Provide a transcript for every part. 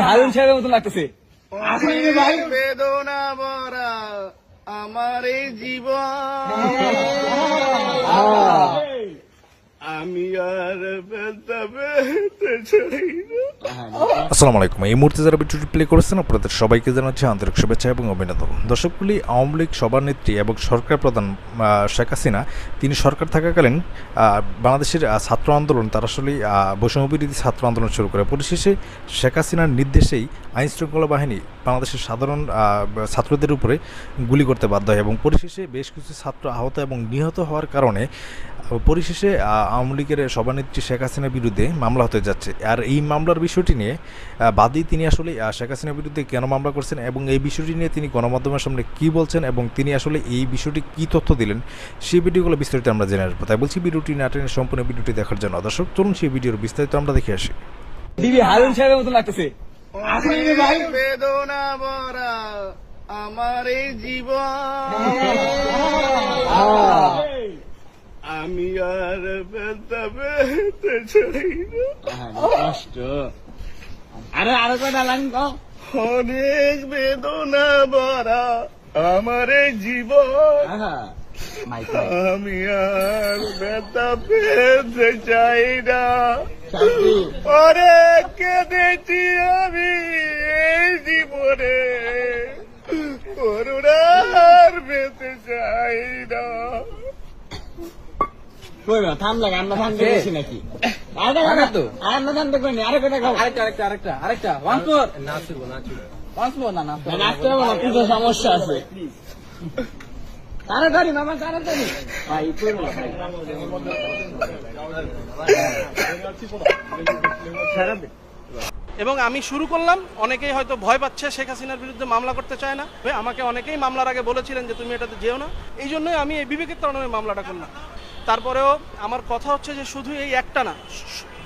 হারুন সাহেবের মতন লাগতেছে। বেদনা ভরা আমার এই জীবন, আমি আর পেতে চাই না। আসসালামু আলাইকুম। এই মুহূর্তে যারা ভিডিওটি প্লে করেছেন আপনাদের সবাইকে জানাচ্ছি আন্তরিক শুভেচ্ছা এবং অভিনন্দন। দর্শকগুলি, আওয়ামী লীগ সভানেত্রী এবং সরকার প্রধান শেখ হাসিনা তিনি সরকার থাকাকালীন বাংলাদেশের ছাত্র আন্দোলন তারা আসলে বৈষম্যবিরোধী ছাত্র আন্দোলন শুরু করে। পরিশেষে শেখ হাসিনার নির্দেশেই আইনশৃঙ্খলা বাহিনী বাংলাদেশের সাধারণ ছাত্রদের উপরে গুলি করতে বাধ্য হয় এবং পরিশেষে বেশ কিছু ছাত্র আহত এবং নিহত হওয়ার কারণে পরিশেষে আওয়ামী লীগের সভানেত্রী শেখ হাসিনার বিরুদ্ধে মামলা হতে যাচ্ছে। আর এই মামলার বিষয়টি নিয়ে বাদী তিনি আসলে শেখ হাসিনার বিরুদ্ধে কেন মামলা করছেন এবং এই বিষয়টি নিয়ে তিনি গণমাধ্যমের সামনে কী বলছেন এবং তিনি আসলে এই বিষয়টি কী তথ্য দিলেন সেই ভিডিওগুলো বিস্তারিত আমরা জেনে আসবো। তাই বলছি ভিডিওটি না টেনে সম্পূর্ণ ভিডিওটি দেখার জন্য দর্শক চলুন সেই ভিডিওর বিস্তারিত আমরা দেখে আসি। হারুন সাহেবের মতন লাগতেছে। বেদনা ভরা আমার এই জীবন, আমি আর পেতে চাই না। কষ্ট আরো কটা লাইন কও। অনেক বেদনা ভরা আমার এই জীবন, আমি আর ব্যথা পেতে চাই না। অনেক কেঁদেছি আমি এই জীবনে, করুণার পেতে চাই না। থামলা আমরা থামতে গেছি নাকি? আমরা থামতে করিনি। আরেকটা নাচতে হবে না, কিছু সমস্যা আছে। তাড়াতাড়ি মামা তাড়াতাড়ি। এবং আমি শুরু করলাম, অনেকেই হয়তো ভয় পাচ্ছে, শেখ হাসিনার বিরুদ্ধে মামলা করতে চায় না। আমাকে অনেকেই মামলার আগে বলেছিলেন যে তুমি এটাতে যেও না, এই জন্যই আমি এই বিবেকের তাড়নায় মামলাটা করলাম। তারপরেও আমার কথা হচ্ছে যে শুধু এই একটা না,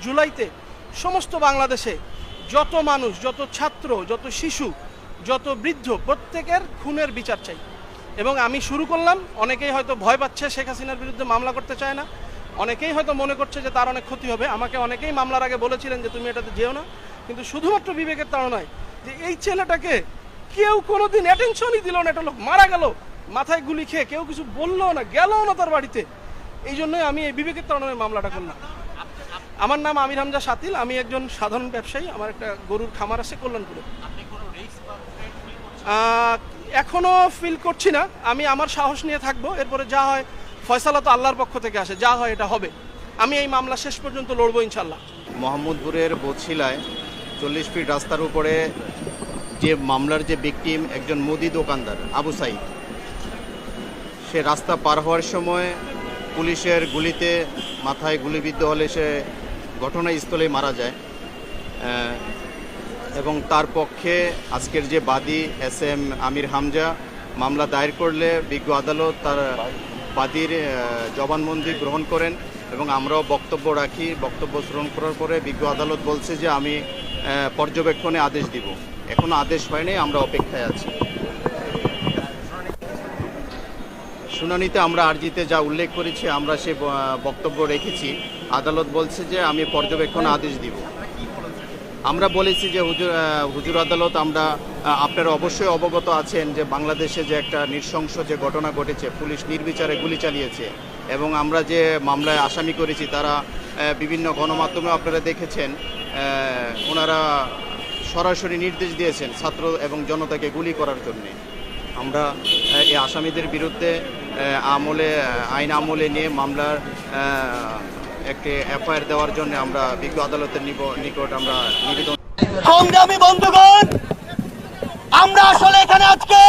জুলাইতে সমস্ত বাংলাদেশে যত মানুষ, যত ছাত্র, যত শিশু, যত বৃদ্ধ, প্রত্যেকের খুনের বিচার চাই। এবং আমি শুরু করলাম, অনেকেই হয়তো ভয় পাচ্ছে, শেখ হাসিনার বিরুদ্ধে মামলা করতে চায় না, অনেকেই হয়তো মনে করছে যে তার অনেক ক্ষতি হবে। আমাকে অনেকেই মামলার আগে বলেছিলেন যে তুমি এটাতে যেও না, কিন্তু শুধুমাত্র বিবেকের তাড়নায় যে এই ছেলেটাকে কেউ কোনোদিন অ্যাটেনশনই দিল না, একটা লোক মারা গেল মাথায় গুলি খেয়ে, কেউ কিছু বললো না, গেলও না তার বাড়িতে, এই জন্যই আমি এই বিবেকের তাড়নায় মামলাটা করলাম। আমার নাম আমির হামজা শাতিল, আমি একজন সাধারণ ব্যবসায়ী, আমার একটা গরুর খামার আছে কল্যাণপুরে। এখনো ফিল করছি না, আমি আমার সাহস নিয়ে থাকবো, এরপরে যা হয় ফয়সালা তো আল্লাহর পক্ষ থেকে আসে, যা হয় এটা হবে। আমি এই মামলা শেষ পর্যন্ত লড়বো ইনশাল্লাহ। মোহাম্মদপুরের বছিলায় 40 ফিট রাস্তার উপরে যে মামলার যে ভিকটিম একজন মুদি দোকানদার আবু সাইদ, সে রাস্তা পার হওয়ার সময় পুলিশের গুলিতে মাথায় গুলিবিদ্ধ হলে সে ঘটনাস্থলেই মারা যায়। এবং তার পক্ষে আজকের যে বাদী SM আমির হামজা মামলা দায়ের করলে বিজ্ঞ আদালত তার বাদীর জবানবন্দি গ্রহণ করেন এবং আমরাও বক্তব্য রাখি। বক্তব্য শ্রবণ করার পরে বিজ্ঞ আদালত বলছে যে আমি পর্যবেক্ষণে আদেশ দিব। এখনো আদেশ হয়নি, আমরা অপেক্ষায় আছি। শুনানিতে আমরা আর্জিতে যা উল্লেখ করেছি আমরা সে বক্তব্য রেখেছি। আদালত বলছে যে আমি পর্যবেক্ষণে আদেশ দিব। আমরা বলেছি যে হুজুর আদালত, আমরা আপনারা অবশ্যই অবগত আছেন যে বাংলাদেশে যে একটা নৃশংস যে ঘটনা ঘটেছে, পুলিশ নির্বিচারে গুলি চালিয়েছে এবং আমরা যে মামলায় আসামি করেছি তারা বিভিন্ন গণমাধ্যমে আপনারা দেখেছেন, ওনারা সরাসরি নির্দেশ দিয়েছেন ছাত্র এবং জনতাকে গুলি করার জন্যে। আমরা এই আসামিদের বিরুদ্ধে আইন আমলে নিয়ে মামলার একটি FIR দেওয়ার জন্য আমরা বিজ্ঞ আদালতের নিকট আমরা নিবেদন। সংগ্রামী বন্ধুগণ, আমরা আসলে এখানে আজকে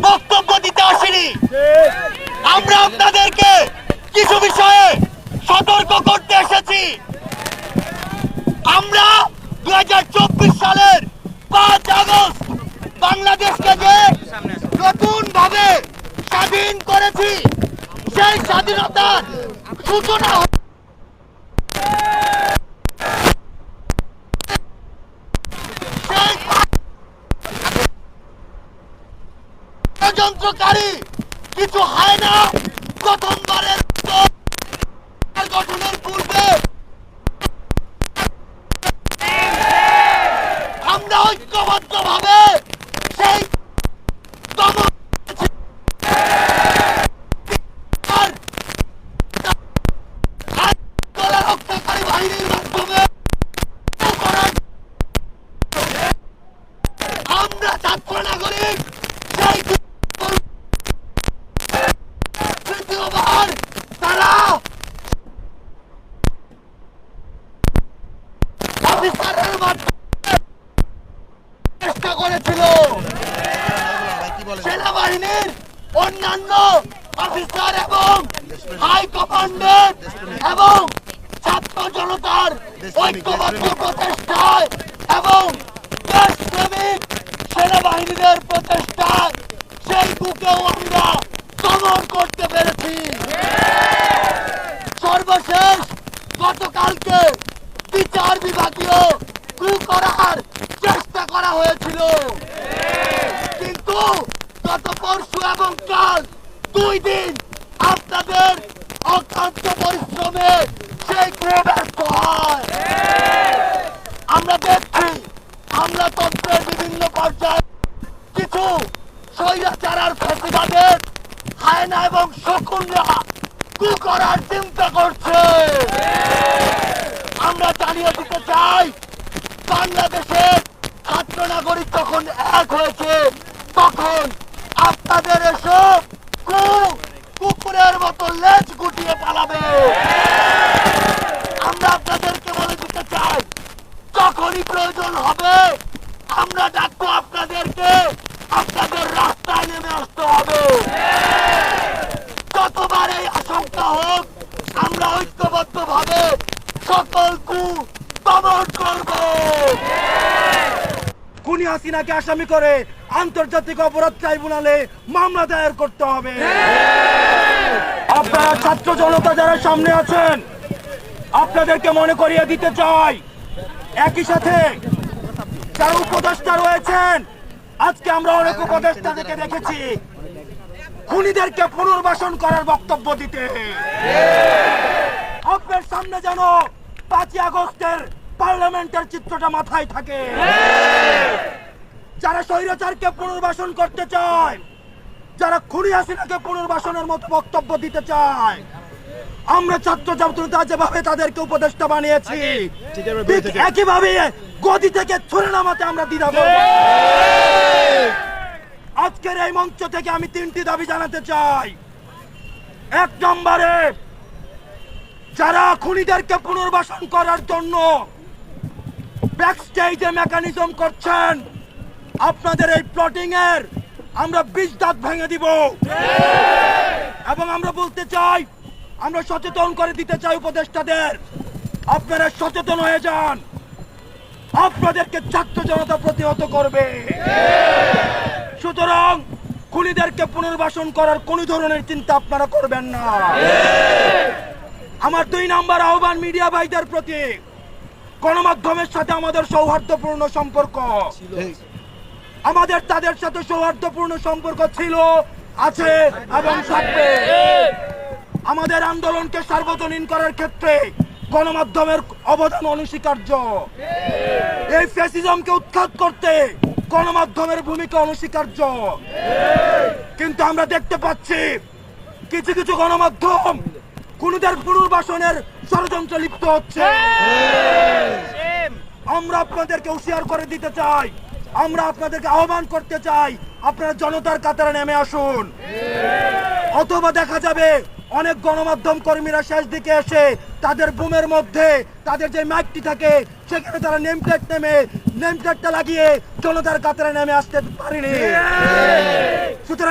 বক্তব্য দিতে আসিনি, আমরা আপনাদেরকে কিছু বিষয়ে সতর্ক করতে এসেছি। আমরা 2024 সালের 5 আগস্ট বাংলাদেশকে যে নতুন ভাবে স্বাধীন করেছি, সেই স্বাধীনতার সূচনা ষড়যন্ত্রকারী কিছু হয় না। প্রথমবারের গঠনের পূর্বে আমরা ঐক্যবদ্ধভাবে সেই দমন রক্ষাকারী বাহিনীর মাধ্যমে আমরা ছাত্র নাগরিক সেই তৃতীয়বার তারা অফিসারের মাধ্যমে চেষ্টা করেছিল সেনাবাহিনীর অন্যান্য অফিসার এবং হাই কমান্ডের এবং ছাত্র জনতার ঐক্যবদ্ধ প্রচেষ্টায় এবং দেশপ্রেমিক সেনাবাহিনীদের প্রচেষ্টায় সেই বুকেও আমরা দমন করতে পেরেছি। সর্বশেষ গতকালকে বিচার বিভাগীয় ক্রু করার চেষ্টা করা হয়েছিল, কিন্তু গত পরশু এবং কাল 2 দিন আপনাদের অক্লান্ত পরিশ্রমে সেই ক্রু ব্যর্থ হয়। আমরা দেখছি আমলাতন্ত্রের বিভিন্ন পর্যায়ে কিছু স্বৈরাচার আর ফ্যাসিবাদের হায়না এবং শকুনরা ক্রু করার চিন্তা করছে। আমরা জানিয়ে দিতে চাই, বাংলাদেশের ছাত্র নাগরিক যখন এক হয়েছে তখন আপনাদের এসব কুকুরের মতো লেজ গুটিয়ে পালাবে। আমরা আপনাদেরকে বলে দিতে চাই, যখনই প্রয়োজন হবে আমরা ডাকবো আপনাদেরকে, আপনাদের রাস্তায় নেমে আসতে হবে। যতবার এই আশঙ্কা হোক আমরা ঐক্যবদ্ধভাবে সকল কু দমন করব। খুনি হাসিনাকে আসামি করে আন্তর্জাতিক অপরাধ ট্রাইব্যুনালে মামলা দায়ের করতে হবে। আপনারা ছাত্র জনতা যারা সামনে আছেন আপনাদেরকে মনে করিয়ে দিতে চাই, একই সাথে যারা উপদেষ্টা রয়েছেন, আজকে আমরা অনেক উপদেষ্টাদেরকে দেখেছি খুনিদেরকে পুনর্বাসন করার বক্তব্য দিতে। আপনার সামনে যেন 5 আগস্টের পার্লামেন্টের চিত্রটা মাথায় থাকে। যারা স্বৈরাচারকে পুনর্বাসন করতে চায়, যারা খুনি হাসিনাকে পুনর্বাসনের মতো বক্তব্য দিতে চায়, আমরা ছাত্র জনতা যেভাবে তাদেরকে উপদেষ্টা বানিয়েছি ঠিক একইভাবে গদি থেকে ছুড়ে নামাতে আমরা দ্বিধা করব। আজকের এই মঞ্চ থেকে আমি 3টি দাবি জানাতে চাই। 1 নম্বরে, যারা খুনিদেরকে পুনর্বাসন করার জন্য ব্যাকস্টেজে মেকানিজম করছেন, আপনাদের এই প্লটিং এর আমরা 20 দাঁত ভেঙে দিব। এবং আমরা বলতে চাই, আমরা সচেতন করে দিতে চাই উপদেষ্টাদের, আপনারা সচেতন হয়ে যান, আপনাদেরকে ছাত্র জনতা প্রতিহত করবে। সুতরাং খুনিদেরকে পুনর্বাসন করার কোন ধরনের চিন্তা আপনারা করবেন না। আমার 2 নম্বর আহ্বান মিডিয়া ভাইদের প্রতি, গণমাধ্যমের সাথে আমাদের সৌহার্দ্যপূর্ণ সম্পর্ক, আমাদের তাদের সাথে সৌহার্দ্যপূর্ণ সম্পর্ক ছিল, আছে এবং থাকবে। আমাদের আন্দোলনকে সার্বজনীন করার ক্ষেত্রে গণমাধ্যমের অবদান অনস্বীকার্য। এই ফ্যাসিজমকে উৎখাত করতে গণমাধ্যমের ভূমিকা অনস্বীকার্য। কিন্তু আমরা দেখতে পাচ্ছি কিছু কিছু গণমাধ্যম খুনিদের পুনর্বাসনের ষড়যন্ত্রে লিপ্ত হচ্ছে। আমরা আপনাদেরকে হুঁশিয়ার করে দিতে চাই, আমরা আপনাদেরকে আহ্বান করতে চাই, আপনারা জনতার কাতারে নেমে আসুন। অথবা দেখা যাবে অনেক গণমাধ্যম কর্মীরা শেষ দিকে এসে তাদের বুমের মধ্যে তাদের যে মাইকটি থাকে সেখানে তারা নেম প্লেটটা লাগিয়ে জনতার কাতারে নেমে আসতে পারেনি। সুতরাং